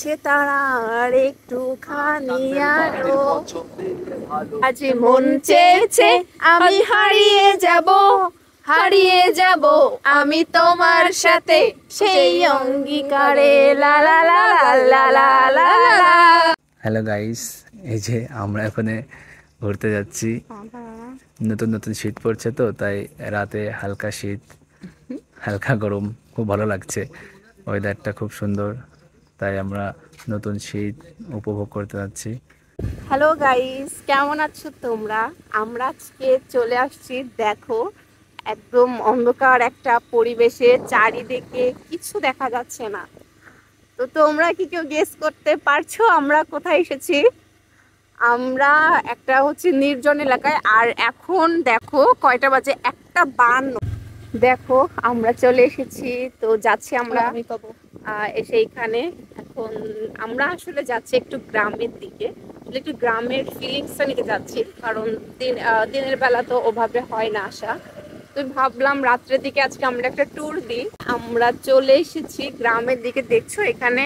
আছে তারা আর একটুখানি আরো, আজ মন চেয়েছে আমি হারিয়ে যাব, হারিয়ে যাব আমি তোমার সাথে সেই অঙ্গীকারে, লা লা লা লা লা লা লা। হ্যালো গাইস, এই যে আমরা এখানে ঘুরতে যাচ্ছি। নতুন নতুন শীত পড়ছে তো, তাই রাতে হালকা শীত হালকা গরম, খুব ভালো লাগছে। ওয়েদারটা খুব সুন্দর, তাই আমরা নতুন শীত উপভোগ করতে যাচ্ছি। হ্যালো গাইস, কেমন আছো তোমরা? আমরা আজকে চলে আসছি, দেখো একদম অন্ধকার একটা পরিবেশে, চারিদিকে কিছু দেখা যাচ্ছে না। তো তোমরা কি কেউ গেস করতে পারছো আমরা কোথায় এসেছি? আমরা একটা হচ্ছে নির্জন এলাকায়, আর এখন দেখো কয়টা বাজে, 1:52। দেখো আমরা চলে এসেছি, তো যাচ্ছি আমরা এসে এইখানে। এখন আমরা আসলে যাচ্ছি একটু গ্রামের দিকে, একটু গ্রামের ফিলিংসটা নিতে যাচ্ছি, কারণ দিনের বেলা তো ওভাবে হয় না আসা। তো ভাবলাম রাত্রের দিকে আজকে আমরা একটা ট্যুর দিই। আমরা চলে এসেছি গ্রামের দিকে। দেখছো এখানে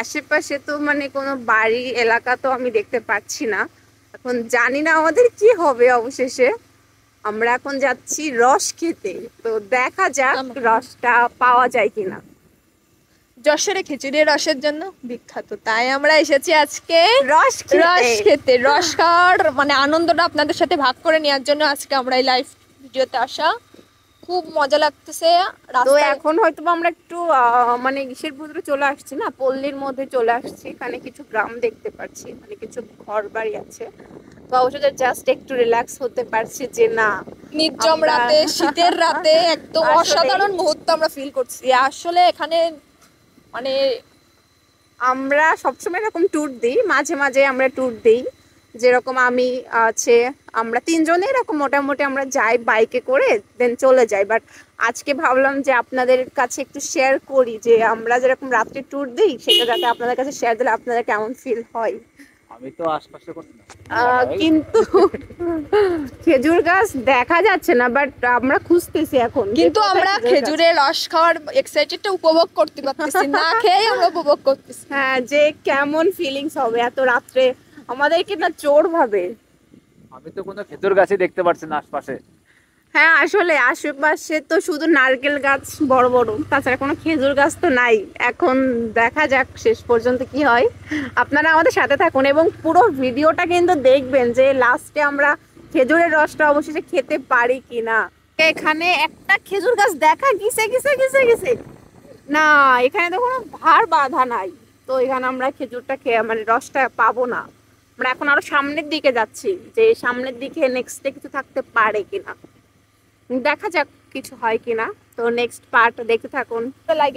আশেপাশে তো মানে কোনো বাড়ি এলাকা তো আমি দেখতে পাচ্ছি না। এখন জানি না আমাদের কি হবে অবশেষে। আমরা এখন যাচ্ছি রস খেতে, তো দেখা যাক রসটা পাওয়া যায় কিনা। যশোরে খিচুড়ির রসের জন্য বিখ্যাত, তাই আমরা এসেছি আজকে রস খেতে। রস খাওয়ার মানে আনন্দটা আপনাদের সাথে ভাগ করে নেওয়ার জন্য আজকে আমরা এই লাইভ ভিডিওতে আসা। খুব মজা লাগতেছে। তো এখন হয়তো আমরা একটু মানে কিসের ভিতরে চলে আসছি না, পল্লীর মধ্যে চলে আসছি। এখানে কিছু গ্রাম দেখতে পাচ্ছি, মানে কিছু ঘর বাড়ি আছে। তো অবশ্যই জাস্ট একটু রিল্যাক্স হতে পারছি যে না, নির্জম রাতে, শীতের রাতে একদম অসাধারণ মুহূর্ত আমরা ফিল করছি। আসলে এখানে মানে আমরা সবসময় এরকম ট্যুর দিই, মাঝে মাঝে আমরা ট্যুর দিই। যেরকম আমি আছে, আমরা 3 জনে এরকম মোটামুটি আমরা যাই বাইকে করে, দেন চলে যাই। বাট আজকে ভাবলাম যে আপনাদের কাছে একটু শেয়ার করি, যে আমরা যেরকম রাত্রে ট্যুর দিই সেটা যাতে আপনাদের কাছে শেয়ার দিলে আপনাদের কেমন ফিল হয়। আমি তো আশপাশে কিন্তু খেজুর গাছ দেখা যাচ্ছে না, বাট আমরা খুঁজতেছি এখন। কিন্তু আমরা খেজুরের রস খাওয়ার এক্সাইটেডটা উপভোগ করতে পারতেছি, না খেয়ে আমরা উপভোগ করতেছি। হ্যাঁ, যে কেমন ফিলিংস হবে এত রাত্রে, আমাদেরকে না চোর ভাবে। আমি তো কোনো খেজুর গাছই দেখতে পাচ্ছি না আশপাশে। হ্যাঁ, আসলে আশেপাশে তো শুধু নারকেল গাছ বড় বড়, তাছাড়া কোনো খেজুর গাছ তো নাই। এখন দেখা যাক শেষ পর্যন্ত কি হয়। আপনারা আমাদের সাথে থাকুন এবং পুরো ভিডিওটা কিন্তু দেখবেন, যে লাস্টে আমরা খেজুরের রসটা অবশেষে খেতে পারি কিনা। এখানে একটা খেজুর গাছ দেখা গেছে গেছে গেছে গেছে না, এখানে তো কোনো ভার বাঁধা নাই। তো এখানে আমরা খেজুরটা খেয়ে মানে রসটা পাবো না। আমরা এখন আরো সামনের দিকে যাচ্ছি, যে সামনের দিকে নেক্সটে কিছু থাকতে পারে কিনা, দেখা যাক কিছু হয় কিনা। তো নেক্সট পার্ট দেখতে থাকুন। লাইক